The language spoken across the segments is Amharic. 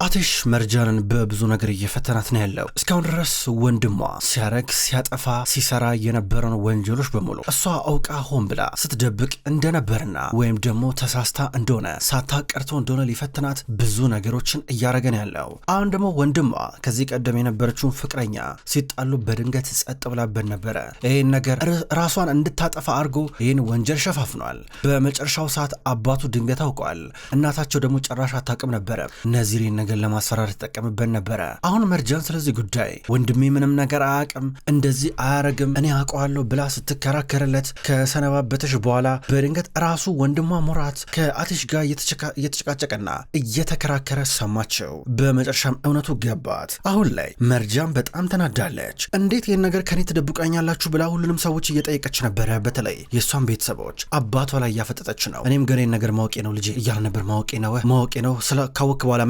አቴሽ መርጃንን በብዙ ነገር እየፈተናት ነው ያለው። እስካሁን ድረስ ወንድሟ ሲያረግ ሲያጠፋ ሲሰራ የነበረውን ወንጀሎች በሙሉ እሷ አውቃ ሆን ብላ ስትደብቅ እንደነበርና ወይም ደግሞ ተሳስታ እንደሆነ ሳታቀርቶ እንደሆነ ሊፈትናት ብዙ ነገሮችን እያረገ ነው ያለው። አሁን ደግሞ ወንድሟ ከዚህ ቀደም የነበረችውን ፍቅረኛ ሲጣሉ በድንገት ጸጥ ብላበት ነበረ። ይህን ነገር ራሷን እንድታጠፋ አድርጎ ይህን ወንጀል ሸፋፍኗል። በመጨረሻው ሰዓት አባቱ ድንገት አውቋል። እናታቸው ደግሞ ጭራሽ አታውቅም ነበረ። ነዚሬን ነገር ለማስፈራር ተጠቀምበት ነበረ። አሁን መርጃን ስለዚህ ጉዳይ ወንድሜ ምንም ነገር አያውቅም፣ እንደዚህ አያረግም፣ እኔ አውቀዋለሁ ብላ ስትከራከርለት ከሰነባበተሽ በኋላ በድንገት ራሱ ወንድሟ ሙራት ከአቴሽ ጋር እየተጨቃጨቀና እየተከራከረ ሰማቸው። በመጨረሻም እውነቱ ገባት። አሁን ላይ መርጃን በጣም ተናዳለች። እንዴት ይህን ነገር ከኔ ትደብቃኛላችሁ ብላ ሁሉንም ሰዎች እየጠየቀች ነበረ። በተለይ የእሷን ቤተሰቦች አባቷ ላይ እያፈጠጠች ነው። እኔም ገኔን ነገር ማወቄ ነው ልጄ እያለ ነበር። ማወቄ ነው ስለ ካወክ በኋላ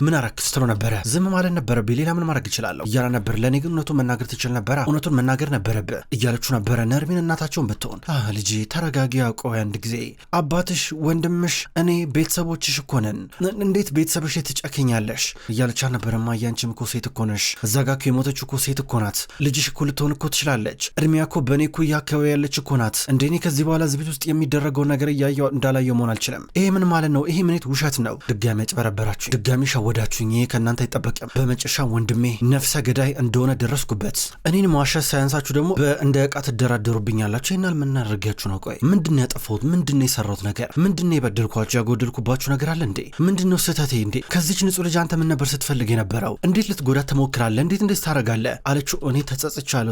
ምን አረክ ስትለው ነበረ። ዝም ማለት ነበረብኝ፣ ሌላ ምን ማድረግ እችላለሁ እያለ ነበር። ለእኔ ግን እውነቱን መናገር ትችል ነበረ፣ እውነቱን መናገር ነበረብህ እያለችው ነበረ። ነርሚን እናታቸውን ብትሆን ልጄ ተረጋጊ፣ ቆይ አንድ ጊዜ አባትሽ፣ ወንድምሽ፣ እኔ ቤተሰቦችሽ እኮ ነን፣ እንዴት ቤተሰብሽ ትጨክኛለሽ እያለቻ ነበረ። እማዬ አንቺም እኮ ሴት እኮ ነሽ፣ እዛ ጋ እኮ የሞተች እኮ ሴት እኮ ናት፣ ልጅሽ እኮ ልትሆን እኮ ትችላለች፣ እድሜያ እኮ በእኔ እኮ እያከበ ያለች እኮ ናት። እንደ እኔ ከዚህ በኋላ እዚህ ቤት ውስጥ የሚደረገውን ነገር እንዳላየው መሆን አልችልም። ይሄ ምን ማለት ነው? ይሄ ምኔት ውሸት ነው። ድጋሚ ያጭበረበራችሁ፣ ድጋሚ ሸወዳችሁኝ። ይሄ ከእናንተ አይጠበቅም። በመጨረሻ ወንድሜ ነፍሰ ገዳይ እንደሆነ ደረስኩበት። እኔን ማሸት ሳያንሳችሁ ደግሞ እንደ ዕቃ ትደራደሩብኛላችሁ። ይናል ምናደርጋችሁ ነው? ቆይ ምንድነው ያጠፋሁት? ምንድነው የሰራሁት ነገር? ምንድነው የበደልኳችሁ? ያጎደልኩባችሁ ነገር አለ እንዴ? ምንድነው ስህተቴ እንዴ? ከዚች ንጹህ ልጅ አንተ ምን ነበር ስትፈልግ የነበረው? እንዴት ልትጎዳት ትሞክራለህ? እንዴት ታረጋለህ? አለችው። እኔ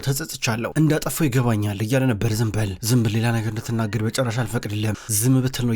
ተጸጽቻለሁ እንዳጠፋው ይገባኛል እያለ ነበር። ዝም በል ሌላ ነገር እንድትናገር በጨረሻ አልፈቅድልህም። ዝም ብትል ነው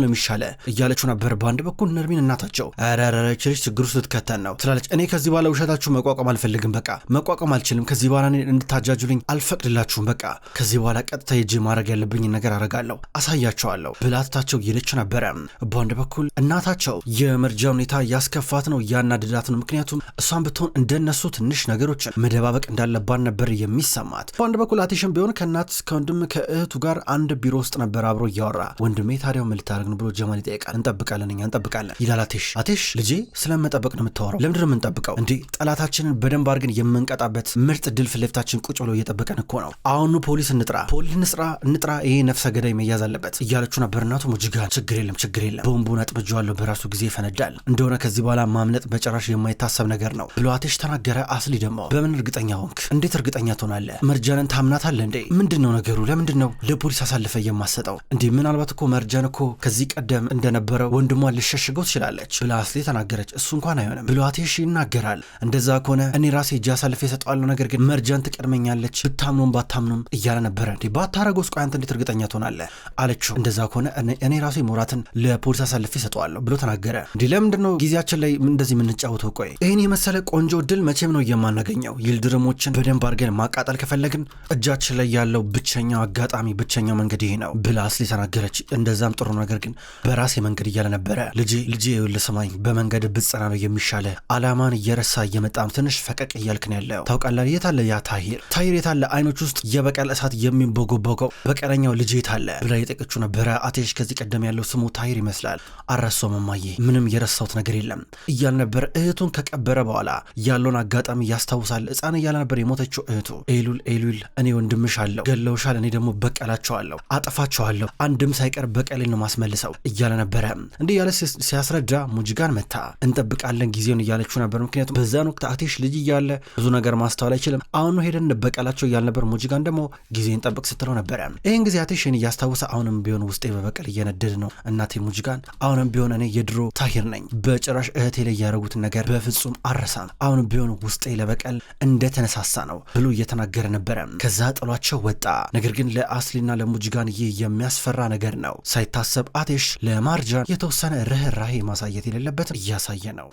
የሚሻለ እያለችው ነበር። በአንድ በኩል ነርሚን እናታቸው ረረችልሽ ችግር ውስጥ ልትከተን ነው ትላለች። እኔ ከዚህ በኋላ ውሸታችሁ መቋቋም አልፈልግም። በቃ መቋቋም አልችልም። ከዚህ በኋላ እንድታጃጁልኝ አልፈቅድላችሁም። በቃ ከዚህ በኋላ ቀጥታ ሄጄ ማድረግ ያለብኝን ነገር አረጋለሁ፣ አሳያቸዋለሁ ብላታቸው እየሄደች ነበረ። በአንድ በኩል እናታቸው የመርጃ ሁኔታ እያስከፋት ነው፣ እያናደዳት ነው። ምክንያቱም እሷን ብትሆን እንደነሱ ትንሽ ነገሮችን መደባበቅ እንዳለባት ነበር የሚሰማት። በአንድ በኩል አቴሽን ቢሆን ከእናት ከወንድም ከእህቱ ጋር አንድ ቢሮ ውስጥ ነበር አብሮ እያወራ። ወንድሜ ታዲያው ምን ልታደርግ ነው ብሎ ጀማል ይጠይቃል። እንጠብቃለን ይላል አቴሽ። ልጄ ስለመጠበቅ ነው የምታወራው? ለምንድን ነው የምንጠብቀው እንዴ? ጠላታችንን በደንብ አድርገን የምንቀጣበት ምርጥ ድል ፊት ለፊታችን ቁጭ ብሎ እየጠበቀን እኮ ነው። አሁኑ ፖሊስ እንጥራ፣ ይሄ ነፍሰ ገዳይ መያዝ አለበት እያለችው ነበር እናቱ። ሙጅጋን ችግር የለም ቦምቡን አጥምጄዋለሁ፣ በራሱ ጊዜ ይፈነዳል እንደሆነ ከዚህ በኋላ ማምለጥ በጭራሽ የማይታሰብ ነገር ነው ብሎ አቴሽ ተናገረ። አስሊ ደግሞ በምን እርግጠኛ ሆንክ? እንዴት እርግጠኛ ትሆናለህ? መርጃንን ታምናታለህ እንዴ? ምንድን ነው ነገሩ? ለምንድን ነው ለፖሊስ አሳልፈ የማሰጠው እንዴ? ምናልባት እኮ መርጃን እኮ ከዚህ ቀደም እንደነበረው ወንድሟን ልሸሽገው ትችላለች ብላ አስሊ ተናገረች። እሱ እንኳን አይሆንም ብሎ አቴሽ ይናገራል። እንደዛ ከሆነ እኔ ራሴ እጅ አሳልፌ እሰጠዋለሁ፣ ነገር ግን መርጃን ትቀድመኛለች ብታምኑም ባታምኑም እያለ ነበረ። እንዴ ባታረገው እስቆ አንተ እንዴት እርግጠኛ ትሆናለህ አለችው። እንደዛ ከሆነ እኔ ራሴ ሞራትን ለፖሊስ አሳልፌ እሰጠዋለሁ ብሎ ተናገረ። እንዴ ለምንድን ነው ጊዜያችን ላይ እንደዚህ የምንጫወተው? ቆይ ይህን የመሰለ ቆንጆ ድል መቼም ነው የማናገኘው። ይልድርሞችን በደንብ አድርገን ማቃጠል ከፈለግን እጃችን ላይ ያለው ብቸኛው አጋጣሚ ብቸኛው መንገድ ይሄ ነው ብላ አስሊ ተናገረች። እንደዛም ጥሩ ነገር ግን በራሴ መንገድ እያለ ነበረ። ልጄ ይኸውልህ ስማኝ፣ በመንገድ ብጽና ነው የሚሻለ። አላማን እየረሳ እየመጣም ትንሽ ፈቀቅ እያልክ ነው ያለው። ታውቃለህ የታለ ያ ታሂር የታለ? አይኖች ውስጥ የበቀል እሳት የሚንቦጎቦገው በቀለኛው ልጄ የታለ ብላ የጠየቀችው ነበረ። አቴሽ ከዚህ ቀደም ያለው ስሙ ታሂር ይመስላል። አረሳውም እማዬ፣ ምንም የረሳሁት ነገር የለም እያል ነበር። እህቱን ከቀበረ በኋላ ያለውን አጋጣሚ ያስታውሳል። ሕፃን እያለ ነበር የሞተችው እህቱ። ኤሉል እኔ ወንድምሽ አለው፣ ገለውሻል፣ እኔ ደግሞ በቀላቸዋለሁ፣ አጠፋቸዋለሁ፣ አንድም ሳይቀር በቀሌን ነው ማስመልሰው እያለ ነበረ። እንዲህ ያለ ሲያስረዳ ሙጅጋን መታ። እንጠብቃለን ጊዜውን እያለችው ነበር። ምክንያቱም በዛን ወቅት አቴሽ ልጅ እያለ ብዙ ነገር ማስተዋል አይችልም። አሁኑ ሄደን እንበቀላቸው እያለ ነበር። ሙጅጋን ደግሞ ጊዜን ጠብቅ ስትለው ነበረ። ይህን ጊዜ አቴሽን እያስታወሰ አሁንም ቢሆን ውስጤ በበቀል እየነደድ ነው እናቴ ሙጅጋን፣ አሁንም ቢሆን እኔ የድሮ ታሂር ነኝ፣ በጭራሽ እህቴ ላይ ያደረጉትን ነገር በፍጹም አረሳም፣ አሁንም ቢሆን ውስጤ ለበቀል እንደተነሳሳ ነው ብሎ እየተናገረ ነበረ። ከዛ ጥሏቸው ወጣ። ነገር ግን ለአስሊና ለሙጅጋን ይህ የሚያስፈራ ነገር ነው። ሳይታሰብ አቴሽ ለማርጃን የተወሰነ ርህራሄ ማሳየት የሌለበትን እያሳየ ነው።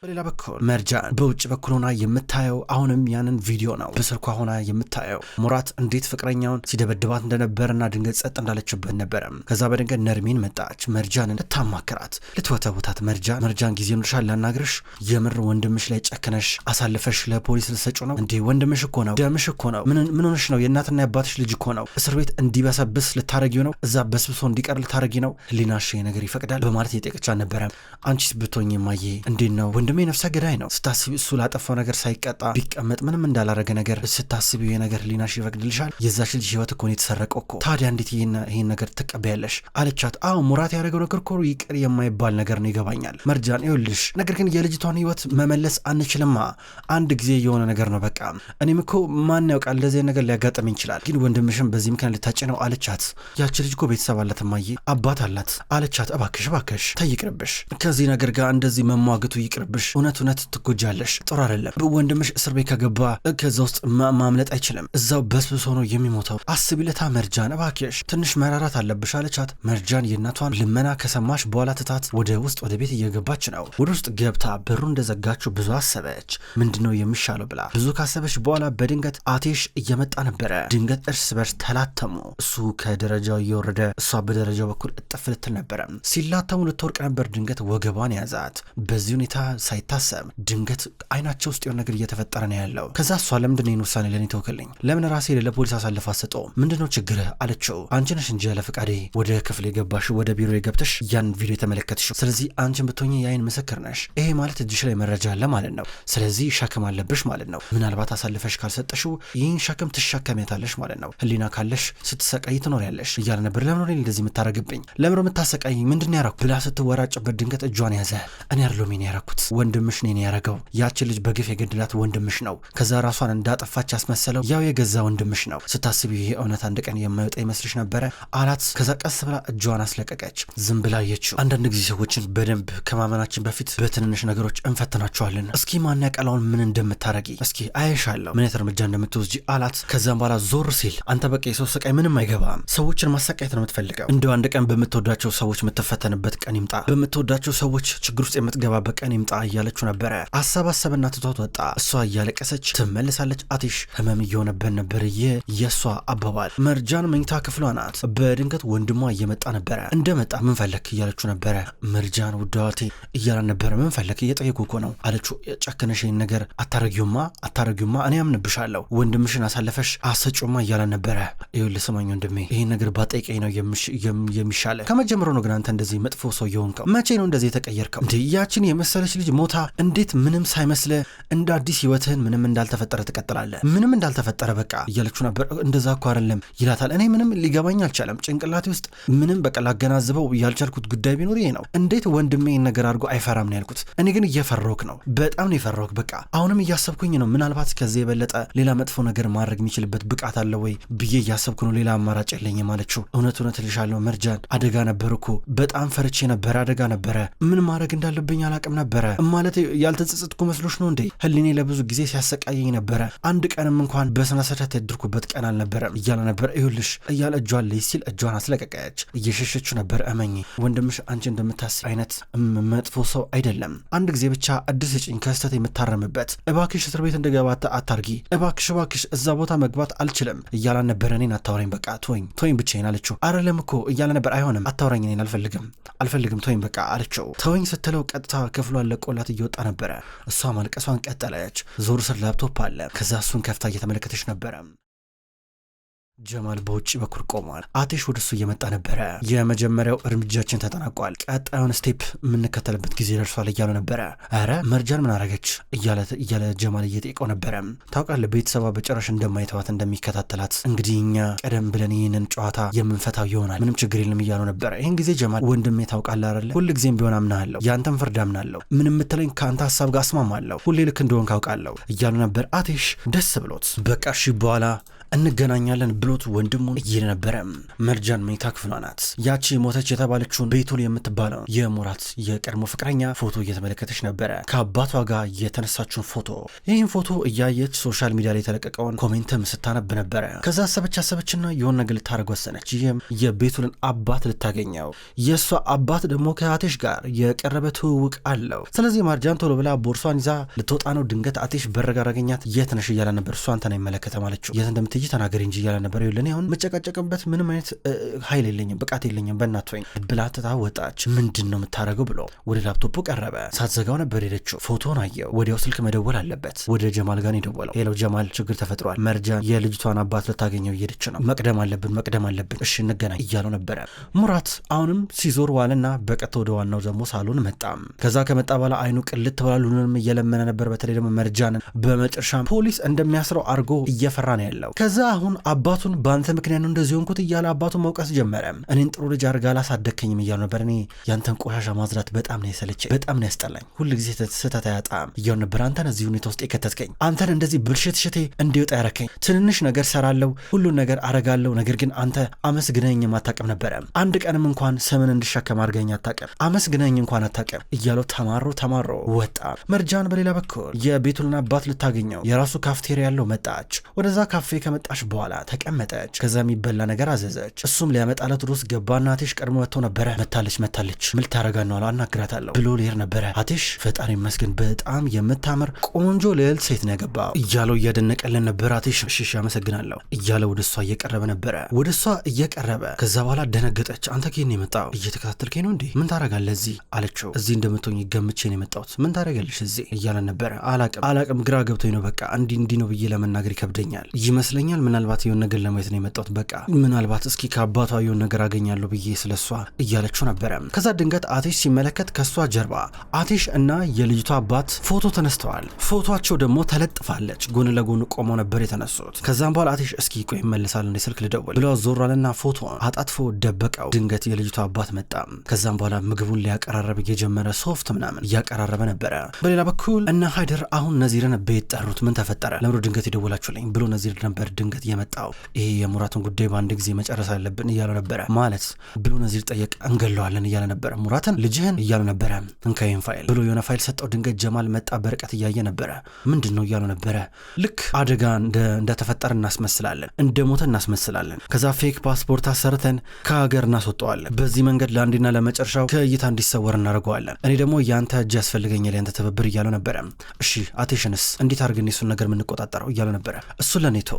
በሌላ በኩል መርጃን በውጭ በኩል ሆና የምታየው አሁንም ያንን ቪዲዮ ነው። በስልኳ ሆና የምታየው ሙራት እንዴት ፍቅረኛውን ሲደበድባት እንደነበርና ድንገት ጸጥ እንዳለችበት ነበረ። ከዛ በድንገት ነርሚን መጣች። መርጃንን ልታማክራት ልትወተውታት መርጃን ጊዜ ኖርሻል ላናግርሽ፣ የምር ወንድምሽ ላይ ጨክነሽ አሳልፈሽ ለፖሊስ ልሰጪው ነው እንዴ? ወንድምሽ እኮ ነው፣ ደምሽ እኮ ነው። ምን ሆነሽ ነው? የእናትና የአባትሽ ልጅ እኮ ነው። እስር ቤት እንዲበሰብስ ልታረጊው ነው? እዛ በስብሶ እንዲቀር ልታረጊ ነው? ህሊናሽ ነገር ይፈቅዳል? በማለት የጠየቀቻ ነበረ። አንቺስ ብትሆኚ ማዬ እንዴት ነው? ወንድሜ ነፍሰ ገዳይ ነው። ስታስቢ እሱ ላጠፋው ነገር ሳይቀጣ ቢቀመጥ ምንም እንዳላረገ ነገር ስታስቢው የነገር ህሊናሽ ይፈቅድልሻል? የዛች ልጅ ህይወት እኮ ነው የተሰረቀው እኮ። ታዲያ እንዴት ይህን ነገር ትቀበያለሽ? አለቻት። አዎ ሙራት ያደረገው ነገር እኮ ይቅር የማይባል ነገር ነው፣ ይገባኛል መርጃን። ይኸውልሽ ነገር ግን የልጅቷን ህይወት መመለስ አንችልማ። አንድ ጊዜ የሆነ ነገር ነው በቃ። እኔም እኮ ማን ያውቃል እንደዚህ ነገር ሊያጋጥም ይችላል። ግን ወንድምሽም በዚህ ምክንያት ልታጭ ነው አለቻት። ያች ልጅ እኮ ቤተሰብ አላት እማዬ፣ አባት አላት አለቻት። እባክሽ ተይቅርብሽ፣ ከዚህ ነገር ጋር እንደዚህ መሟገቱ ይቅርብሽ። እውነት ትጎጃለሽ፣ ጥሩ አይደለም። ወንድምሽ እስር ቤት ከገባ ከዛ ውስጥ ማምለጥ አይችልም፣ እዛው በስብሶ ነው የሚሞተው። አስቢለታ መርጃን፣ እባክሽ ትንሽ መራራት አለብሽ አለቻት። መርጃን የእናቷን ልመና ከሰማች በኋላ ትታት ወደ ቤት እየገባች ነው። ወደ ውስጥ ገብታ በሩ እንደዘጋችው ብዙ አሰበች። ምንድነው የሚሻለው ብላ ብዙ ካሰበች በኋላ በድንገት አቴሽ እየመጣ ነበረ። ድንገት እርስ በርስ ተላተሙ። እሱ ከደረጃው እየወረደ እሷ በደረጃው በኩል እጥፍ ልትል ነበረ። ሲላተሙ ልትወርቅ ነበር። ድንገት ወገቧን ያዛት። በዚህ ሁኔታ ሳይታሰብ ድንገት አይናቸው ውስጥ የሆነ ነገር እየተፈጠረ ነው ያለው። ከዛ እሷ ለምንድን ነው ውሳኔ ለኔ ተወክልኝ፣ ለምን ራሴ ለፖሊስ አሳልፍ አሰጠው፣ ምንድነው ችግርህ አለችው። አንቺ ነሽ እንጂ ያለ ፈቃዴ ወደ ክፍል የገባሽው፣ ወደ ቢሮ የገብተሽ ያን ቪዲዮ የተመለከትሽው። ስለዚህ አንቺን ብትሆኚ የአይን ምስክር ነሽ። ይሄ ማለት እጅሽ ላይ መረጃ አለ ማለት ነው። ስለዚህ ሸክም አለብሽ ማለት ነው። ምናልባት አሳልፈሽ ካልሰጠሽው ይህን ሸክም ትሸከሚያታለሽ ማለት ነው። ህሊና ካለሽ ስትሰቃይ ትኖሪያለሽ እያለ ነበር። ለምን ነው እንደዚህ የምታረግብኝ? ለምን ነው የምታሰቃይ? ምንድን ያረኩ ብላ ስትወራጭበት ድንገት እጇን ያዘ። እኔ አይደለሁም ያረኩት፣ ወንድምሽ ነው ያረገው። ያችን ልጅ በግፍ የገድላት ወንድምሽ ነው። ከዛ ራሷን እንዳጠፋች ያስመሰለው ያው የገዛ ወንድምሽ ነው። ስታስቢ ይሄ እውነት አንድ ቀን የማይወጣ ይመስልሽ ነበረ አላት። ከዛ ቀስ ብላ እጇን አስለቀቀች። ዝም ብላ አየችው። አንዳንድ ጊዜ ሰዎችን በደንብ ከማመናችን በፊት በትንንሽ ነገሮች እንፈትናቸዋለን። እስኪ ማን ያውቃላውን ምን እንደምታረጊ፣ እስኪ አየሻለሁ ምን አይነት እርምጃ እንደምትወስጂ አላት። ከዛም በኋላ ዞር ሲል አንተ በቃ የሰው ስቃይ ምንም አይገባም፣ ሰዎችን ማሰቃየት ነው የምትፈልገው። እንደው አንድ ቀን በምትወዳቸው ሰዎች የምትፈተንበት ቀን ይምጣ፣ በምትወዳቸው ሰዎች ችግር ውስጥ የምትገባበት ቀን ይምጣ እያለችው ነበረ። አሰባሰብና ትቷት ወጣ። እሷ እያለቀሰች ትመለሳለች። አቴሽ ህመም እየሆነበት ነበር የእሷ አባባል። መርጃን መኝታ ክፍሏ ናት። በድንገት ወንድሟ እየመጣ ነበረ። እንደመጣ ምን ፈለክ እያለችው ነበረ። መርጃን ውዳዋቴ እያላን ነበረ። ምን ፈለክ? እየጠየቁ እኮ ነው አለችው። ጨክነሽ ይህን ነገር አታረጊውማ እኔ አምንብሻለሁ፣ ወንድምሽን አሳለፈሽ አሰጩማ እያላን ነበረ። ይኸውልህ ስማኝ ወንድሜ፣ ይህን ነገር ባጠይቀኝ ነው የሚሻለ። ከመጀመሩ ነው ግን አንተ እንደዚህ መጥፎ ሰው የሆንከው? መቼ ነው እንደዚህ የተቀየርከው? እንዴ ያችን የመሰለች ልጅ ሞታ እንዴት ምንም ሳይመስለ እንደ አዲስ ህይወትህን ምንም እንዳልተፈጠረ ትቀጥላለህ? ምንም እንዳልተፈጠረ በቃ እያለችው ነበር። እንደዛ እኮ አይደለም ይላታል። እኔ ምንም ሊገባኝ አልቻለም። ጭንቅላቴ ውስጥ ምንም በቃ ላገናዝበው ያልቻልኩት ጉዳይ ቢኖር ይሄ ነው። እንዴት ወንድሜ ይህን ነገር አድርጎ አይፈራም ነው ያልኩት። እኔ ግን እየፈራሁክ ነው፣ በጣም ነው የፈራሁክ። በቃ አሁንም እያሰብኩኝ ነው፣ ምናልባት ከዚህ የበለጠ ሌላ መጥፎ ነገር ማድረግ የሚችልበት ብቃት አለ ወይ ብዬ እያሰብኩ ነው። ሌላ አማራጭ የለኝም አለችው። እውነት እልሻለሁ መርጃን፣ አደጋ ነበር እኮ፣ በጣም ፈርቼ ነበረ፣ አደጋ ነበረ። ምን ማድረግ እንዳለብኝ አላቅም ነበረ። ማለት ያልተጸጸትኩ መስሎሽ ነው እንዴ? ህሊኔ ለብዙ ጊዜ ሲያሰቃየኝ ነበረ። አንድ ቀንም እንኳን በስነ ስርዓት ያደርኩበት ቀን አልነበረም እያለ ነበር። ይኸውልሽ እያለ እጇን ላይ ሲል እጇን አስለቀቀች። እየሸሸችው ነበር። እመኚ ወንድምሽ አንቺ እንደምታስብ አይነት መጥፎ ሰው አይደለም። አንድ ጊዜ ብቻ እድል ስጪኝ ከስተት የምታረምበት። እባክሽ እስር ቤት እንደገባ አታርጊ፣ እባክሽ እዛ ቦታ መግባት አልችልም እያላን ነበረ። እኔን አታውራኝ፣ በቃ ተወኝ ብቻዬን አለችው። አይደለም እኮ እያለ ነበር። አይሆንም አታውራኝ፣ እኔን አልፈልግም ተወኝ በቃ አለችው። ተወኝ ስትለው ቀጥታ ክፍሏን ለቆላት እየወጣ ነበረ። እሷ ማልቀሷን ቀጠለች። ዞር ስር ላፕቶፕ አለ። ከዛ እሱን ከፍታ እየተመለከተች ነበረ። ጀማል በውጭ በኩል ቆሟል። አቴሽ ወደሱ እየመጣ ነበረ። የመጀመሪያው እርምጃችን ተጠናቋል፣ ቀጣዩን ስቴፕ የምንከተልበት ጊዜ ደርሷል እያለ ነበረ። አረ መርጃን ምን አረገች እያለ ጀማል እየጠየቀው ነበረ። ታውቃለህ ቤተሰቧ በጭራሽ እንደማይተዋት እንደሚከታተላት፣ እንግዲህ እኛ ቀደም ብለን ይህንን ጨዋታ የምንፈታው ይሆናል፣ ምንም ችግር የለም እያለው ነበረ። ይህን ጊዜ ጀማል ወንድሜ ታውቃለህ አይደለ፣ ሁልጊዜም ቢሆን አምናለሁ፣ ያንተን ፍርድ አምናለሁ፣ ምን የምትለኝ ከአንተ ሀሳብ ጋር አስማማለሁ፣ ሁሌ ልክ እንደሆን ካውቃለሁ እያሉ ነበር። አቴሽ ደስ ብሎት በቃ እሺ በኋላ እንገናኛለን ብሎት ወንድሙን እየሄደ ነበረ። መርጃን መኝታ ክፍሏ ናት። ያቺ ሞተች የተባለችውን ቤቱል የምትባለው የሙራት የቀድሞ ፍቅረኛ ፎቶ እየተመለከተች ነበረ፣ ከአባቷ ጋር የተነሳችውን ፎቶ። ይህን ፎቶ እያየች ሶሻል ሚዲያ ላይ የተለቀቀውን ኮሜንትም ስታነብ ነበረ። ከዛ አሰበችና የሆነ ነገር ልታደርግ ወሰነች። ይህም የቤቱልን አባት ልታገኘው፣ የእሷ አባት ደግሞ ከአቴሽ ጋር የቀረበ ትውውቅ አለው። ስለዚህ ማርጃን ቶሎ ብላ ቦርሷን ይዛ ልትወጣ ነው። ድንገት አቴሽ በረጋር አገኛት። የት ነሽ እያለ ነበር። እሷ አንተን አይመለከተም አለችው። የት እንደምትሄጂ ተናገሪ እንጂ እያለ ነበር። ይኸውልህ አሁን መጨቃጨቅበት ምንም አይነት ኃይል የለኝም፣ ብቃት የለኝም፣ በእናትህ ብላትታ ወጣች። ምንድን ነው የምታደርገው ብሎ ወደ ላፕቶፑ ቀረበ። ሳትዘጋው ነበር ሄደችው። ፎቶን አየው። ወዲያው ስልክ መደወል አለበት። ወደ ጀማል ጋር የደወለው። ሄሎ ጀማል፣ ችግር ተፈጥሯል። መርጃን የልጅቷን አባት ልታገኘው እየሄደች ነው። መቅደም አለብን፣ እሺ እንገናኝ እያለው ነበረ። ሙራት አሁንም ሲዞር ዋልና በቀጥታ ወደ ዋናው ደግሞ ሳሎን መጣም። ከዛ ከመጣ በኋላ አይኑ ቅልት ብሏል። ሁሉንም እየለመነ ነበር። በተለይ ደግሞ መርጃንን በመጨረሻ ፖሊስ እንደሚያስረው አድርጎ እየፈራ ነው ያለው። ከዛ አሁን አባቱን በአንተ ምክንያት ነው እንደዚህ ሆንኩት እያለ አባቱን መውቀስ ጀመረ። እኔን ጥሩ ልጅ አድርጋ አላሳደግከኝም እያሉ ነበር። እኔ ያንተን ቆሻሻ ማዝራት በጣም ነው የሰለቸኝ፣ በጣም ነው ያስጠላኝ፣ ሁልጊዜ ስህተት አያጣም እያሉ ነበር። አንተን እዚህ ሁኔታ ውስጥ የከተትከኝ፣ አንተን እንደዚህ ብልሽትሽቴ እንዲወጣ ያረከኝ። ትንንሽ ነገር ሰራለሁ፣ ሁሉን ነገር አረጋለሁ፣ ነገር ግን አንተ አመስግነኝ አታውቅም ነበረ። አንድ ቀንም እንኳን ስምን እንድሸከም አድርገኝ አታውቅም፣ አመስግነኝ እንኳን አታውቅም እያለው ተማሮ ወጣ። መርጃን በሌላ በኩል የቤቱልን አባት ልታገኘው የራሱ ካፍቴሪያ ያለው መጣች። ወደዛ ካፌ ከመጣች በኋላ ተቀመጠች። ከዛ የሚበላ ነገር አዘዘች። እሱም ሊያመጣለት ውስጥ ገባና አቴሽ ቀድሞ መጥቶ ነበረ። መታለች ምን ልታረጋ ነው አለው። አናግራታለሁ ብሎ ሊሄድ ነበረ። አቴሽ ፈጣሪ ይመስገን በጣም የምታምር ቆንጆ ልዕልት ሴት ነው ያገባው እያለው እያደነቀልን ነበር። አቴሽ እሺ አመሰግናለሁ እያለ ወደ እሷ እየቀረበ ነበረ። ወደ እሷ እየቀረበ ከዛ በኋላ ደነገጠች። አንተ ከየት ነው የመጣው? እየተከታተልከኝ ነው እንዴ? ምን ታረጋለህ እዚህ አለችው። እዚህ እንደምትሆኝ ገምቼ ነው የመጣሁት። ምን ታረጋለሽ እዚህ እያለ ነበረ። አላቅም ግራ ገብቶኝ ነው። በቃ እንዲህ ነው ብዬ ለመናገር ይከብደኛል ይመስለኛል። ምናልባት የሆነ ነገር ለማየት ነው የመጣሁት። በቃ ምናልባት እስኪ ከአባቷ የሆነ ነገር አገኛለሁ ብዬ ስለሷ እያለችው ነበረ። ከዛ ድንገት አቴሽ ሲመለከት ከሷ ጀርባ አቴሽ እና የልጅቷ አባት ፎቶ ተነስተዋል። ፎቶቸው ደግሞ ተለጥፋለች። ጎን ለጎን ቆመው ነበር የተነሱት። ከዛም በኋላ አቴሽ እስኪ ቆይ ይመለሳል እንደ ስልክ ልደውል ብሎ ዞራልና ፎቶን አጣጥፎ ደበቀው። ድንገት የልጅቷ አባት መጣ። ከዛም በኋላ ምግቡን ሊያቀራረብ እየጀመረ ሶፍት ምናምን እያቀራረበ ነበረ። በሌላ በኩል እነ ሃይደር አሁን ነዚርን ቤት ጠሩት። ምን ተፈጠረ? ለምሮ ድንገት ይደውላችሁልኝ ብሎ ነዚር ነበር ድንገት የመጣው። ይሄ የሙራትን ጉዳይ በአንድ ጊዜ መጨረስ አለብን እያለ ነበረ። ማለት ብሎ ነዚር ጠየቅ። እንገለዋለን እያለ ነበረ። ሙራትን ልጅህን እያሉ ነበረ። እንካይን ፋይል ብሎ የሆነ ፋይል ሰጠው። ድንገት ጀማል መጣ። በርቀት እያየ ነበረ። ምንድን ነው እያሉ ነበረ። ልክ አደጋ እንደተፈጠረ እናስመስላለን፣ እንደሞተ እናስመስላለን። ከዛ ፌክ ፓስፖርት አሰርተን ከሀገር እናስወጠዋለን። በዚህ መንገድ ለአንዴና ለመጨረሻው ከእይታ እንዲሰወር እናደርገዋለን። እኔ ደግሞ ያንተ እጅ ያስፈልገኛል፣ ያንተ ትብብር እያሉ ነበረ። እሺ አቴሽንስ እንዴት አድርገን እሱን ነገር የምንቆጣጠረው እያሉ ነበረ። እሱ ለኔቶ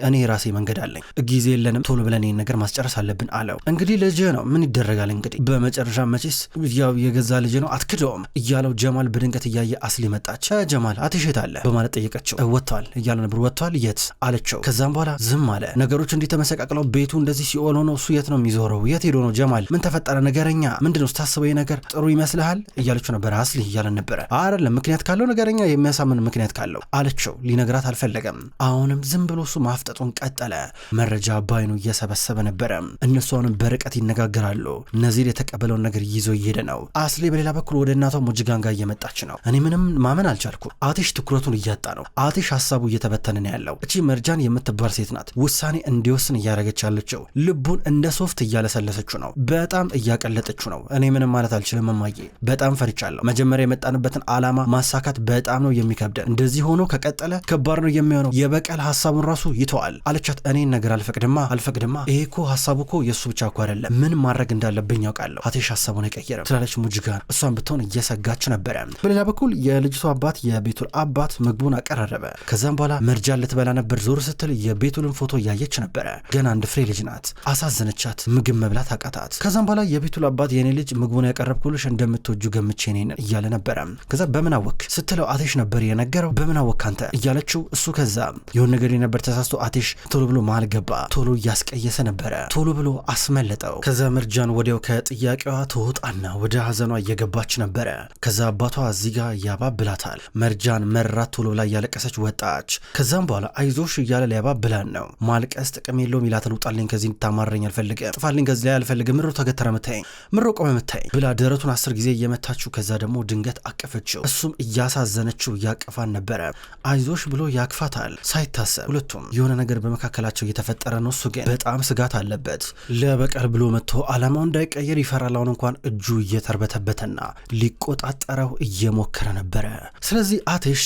እኔ የራሴ መንገድ አለኝ፣ ጊዜ የለንም፣ ቶሎ ብለን ይህን ነገር ማስጨረስ አለብን አለው። እንግዲህ ልጅ ነው ምን ይደረጋል እንግዲህ በመጨረሻ መቼስ ያው የገዛ ልጅ ነው አትክደውም እያለው ጀማል በድንገት እያየ አስሊ መጣች። ጀማል አቴሽ የት አለ በማለት ጠየቀችው። ወጥቷል እያሉ ነበር። ወጥቷል የት አለችው። ከዛም በኋላ ዝም አለ። ነገሮች እንዲህ ተመሰቃቅለው ቤቱ እንደዚህ ሲኦል ሆኖ እሱ የት ነው የሚዞረው? የት ሄዶ ነው? ጀማል ምን ተፈጠረ? ነገረኛ ምንድነው? ስታስበው ነገር ጥሩ ይመስልሃል እያለችው ነበር። አስሊ እያለን ነበረ። አይደለም ምክንያት ካለው ነገረኛ፣ የሚያሳምን ምክንያት ካለው አለችው። ሊነግራት አልፈለገም። አሁንም ዝም ብሎ እሱ ማፍጠጡን ቀጠለ። መረጃ ባይኑ እየሰበሰበ ነበረ። እነሱ አሁንም በርቀት ይነጋገራሉ። ነዚር የተቀበለውን ነገር ይዞ እየሄደ ነው። አስሊ በሌላ በኩል ወደ እናቷ ሙጅጋን ጋር እየመጣች ነው። እኔ ምንም ማመን አልቻልኩ። አቴሽ ትኩረቱን እያጣ ነው። አቴሽ ሀሳቡ እየተበተነ ነው ያለው። እቺ መርጃን የምትባል ሴት ናት ውሳኔ እንዲወስን እያደረገች ያለችው። ልቡን እንደ ሶፍት እያለሰለሰችው ነው። በጣም እያቀለጠችው ነው። እኔ ምንም ማለት አልችልም እማዬ፣ በጣም ፈርቻለሁ። መጀመሪያ የመጣንበትን ዓላማ ማሳካት በጣም ነው የሚከብደን። እንደዚህ ሆኖ ከቀጠለ ከባድ ነው የሚሆነው። የበቀል ሀሳቡን ራሱ ይተዋል አለቻት። እኔን ነገር አልፈቅድማ። ይሄ እኮ ሀሳቡ እኮ የእሱ ብቻ እኮ አይደለም። ምን ማድረግ እንዳለብኝ ያውቃለሁ። አቴሽ ሀሳቡን አይቀየርም ትላለች ሙጅጋን። እሷን ብትሆን እየሰጋች ነበረ። በሌላ በኩል የልጅቷ አባት የቤቱል አባት ምግቡን አቀረረበ። ከዛም በኋላ መርጃን ልትበላ ነበር። ዞር ስትል የቤቱልን ፎቶ እያየች ነበረ። ገና አንድ ፍሬ ልጅ ናት። አሳዘነቻት። ምግብ መብላት አቃታት። ከዛም በኋላ የቤቱል አባት የኔ ልጅ ምግቡን ያቀረብኩልሽ እንደምትወጁ ገምቼ ነኝ እያለ ነበረ። ከዛ በምን አወክ ስትለው አቴሽ ነበር የነገረው። በምን አወክ አንተ እያለችው እሱ ከዛ የሆነ ነገር ነበር ተሳስቶ አቴሽ ቶሎ ብሎ መሃል ገባ። ቶሎ እያስቀየሰ ነበረ። ቶሎ ብሎ አስመለጠው። ከዛ መርጃን ወዲያው ከጥያቄዋ ትወጣና ወደ ሀዘኗ እየገባች ነበረ። ከዛ አባቷ እዚህ ጋር ያባብላታል። መርጃን መራት። ቶሎ ብላ እያለቀሰች ወጣች። ከዛም በኋላ አይዞሽ እያለ ሊያባብላን ነው። ማልቀስ ጥቅም የለውም ይላታል። ውጣልኝ ከዚህ እንድታማረኝ አልፈልግም፣ ጥፋልኝ ከዚህ ላይ አልፈልግም፣ ምሮ ተገተረ መታኝ፣ ምሮ ቆመ መታኝ ብላ ደረቱን 10 ጊዜ እየመታችው። ከዛ ደግሞ ድንገት አቀፈችው። እሱም እያሳዘነችው እያቀፋን ነበረ። አይዞሽ ብሎ ያቅፋታል ሳይታሰብ። ሁለቱም የሆነ ነገር በመካከላቸው እየተፈጠረ ነው። እሱ ግን በጣም ስጋት አለበት። ለበቀል ብሎ መጥቶ አላማው እንዳይቀየር ይፈራል። አሁን እንኳን እጁ እየተርበተበተና ሊቆጣጠረው እየሞከረ ነበረ። ስለዚህ አቴሽ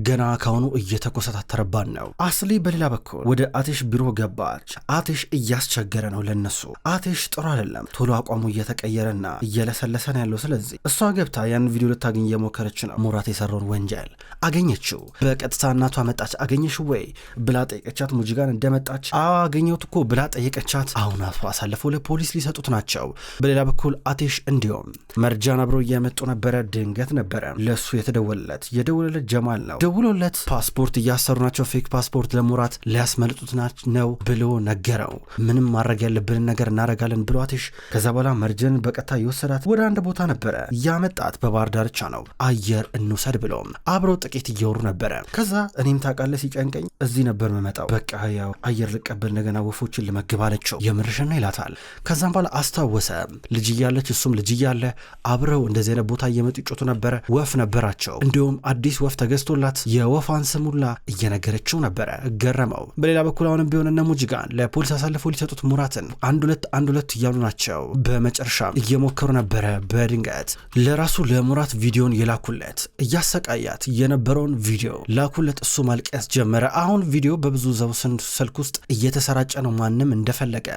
ገና ካሁኑ እየተኮሰታተረባን ነው። አስሊ በሌላ በኩል ወደ አቴሽ ቢሮ ገባች። አቴሽ እያስቸገረ ነው ለነሱ። አቴሽ ጥሩ አይደለም። ቶሎ አቋሙ እየተቀየረና እየለሰለሰ ነው ያለው። ስለዚህ እሷ ገብታ ያን ቪዲዮ ልታገኝ እየሞከረች ነው። ሙራት የሰራውን ወንጀል አገኘችው። በቀጥታ እናቷ መጣች። አገኘሽ ወይ ብላ ጠየቀቻት። ሙጂጋን እንደመጣች አገኘሁት እኮ ብላ ጠየቀቻት። አሁን አሳልፈው ለፖሊስ ሊሰጡት ናቸው። በሌላ በኩል አቴሽ እንዲሁም መርጃን አብረው እየመጡ ነበረ። ድንገት ነበረ ለሱ የደወለለት ጀማል ነው። ደውሎለት ፓስፖርት እያሰሩ ናቸው፣ ፌክ ፓስፖርት ለሙራት ሊያስመልጡት ነው ብሎ ነገረው። ምንም ማድረግ ያለብንን ነገር እናደርጋለን ብሎ አቴሽ ከዛ በኋላ መርጀን በቀጥታ የወሰዳት ወደ አንድ ቦታ ነበረ ያመጣት። በባህር ዳርቻ ነው። አየር እንውሰድ ብሎ አብረው ጥቂት እየወሩ ነበረ። ከዛ እኔም ታውቃለህ ሲጨንቀኝ እዚህ ነበር መመጣው፣ በቃ ያው አየር ልቀበል እንደገና ወፎችን ልመግብ አለችው። የምርሽና ይላታል። ከዛም በኋላ አስታወሰ ልጅ እያለች እሱም ልጅ እያለ አብረው እንደዚህ አይነት ቦታ እየመጡ ይጮቱ ነበረ። ወፍ ነበራቸው። እንዲሁም አዲስ ወፍ ተገዝቶላት የወፋን ስሙላ እየነገረችው ነበረ። ገረመው። በሌላ በኩል አሁንም ቢሆን እነ ሙጂጋን ለፖሊስ አሳልፈው ሊሰጡት ሙራትን አንድ ሁለት እያሉ ናቸው። በመጨረሻ እየሞከሩ ነበረ። በድንገት ለራሱ ለሙራት ቪዲዮን የላኩለት እያሰቃያት የነበረውን ቪዲዮ ላኩለት። እሱ ማልቀስ ጀመረ። አሁን ቪዲዮ በብዙ ሰው ስልክ ውስጥ እየተሰራጨ ነው። ማንም እንደፈለገ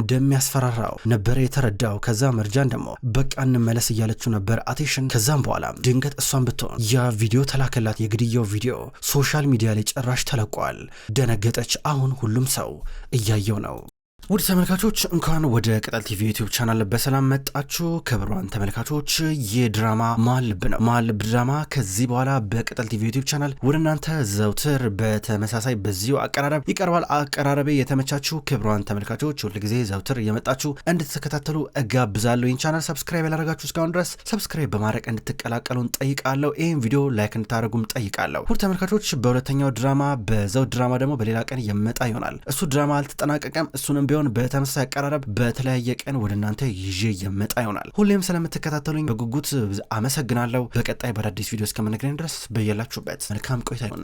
እንደሚያስፈራራው ነበረ የተረዳው። ከዛ መርጃን ደግሞ በቃ እንመለስ እያለችው ነበር አቴሽን። ከዛም በኋላ ድንገት እሷን ብትሆን ያ ቪዲዮ ተላከላት። የግድያው ቪዲዮ ሶሻል ሚዲያ ላይ ጭራሽ ተለቋል። ደነገጠች። አሁን ሁሉም ሰው እያየው ነው። ውድ ተመልካቾች እንኳን ወደ ቅጠል ቲቪ ዩቲዩብ ቻናል በሰላም መጣችሁ። ክቡራን ተመልካቾች ይህ ድራማ መሀል ልብ ነው። መሀል ልብ ድራማ ከዚህ በኋላ በቅጠል ቲቪ ዩቲዩብ ቻናል ወደ እናንተ ዘውትር በተመሳሳይ በዚሁ አቀራረብ ይቀርባል። አቀራረቤ የተመቻችሁ ክቡራን ተመልካቾች ሁል ጊዜ ዘውትር እየመጣችሁ እንድትከታተሉ እጋብዛለሁ። ይህን ቻናል ሰብስክራይብ ያላደረጋችሁ እስካሁን ድረስ ሰብስክራይብ በማድረግ እንድትቀላቀሉን ጠይቃለሁ። ይህን ቪዲዮ ላይክ እንድታደርጉም ጠይቃለሁ። ውድ ተመልካቾች በሁለተኛው ድራማ በዘውድ ድራማ ደግሞ በሌላ ቀን የመጣ ይሆናል። እሱ ድራማ አልተጠናቀቀም። እሱንም ቢሆን በተመሳሳይ አቀራረብ በተለያየ ቀን ወደ እናንተ ይዤ የመጣ ይሆናል። ሁሌም ስለምትከታተሉኝ በጉጉት አመሰግናለሁ። በቀጣይ በአዳዲስ ቪዲዮ እስከምንገናኝ ድረስ በያላችሁበት መልካም ቆይታ ይሁን።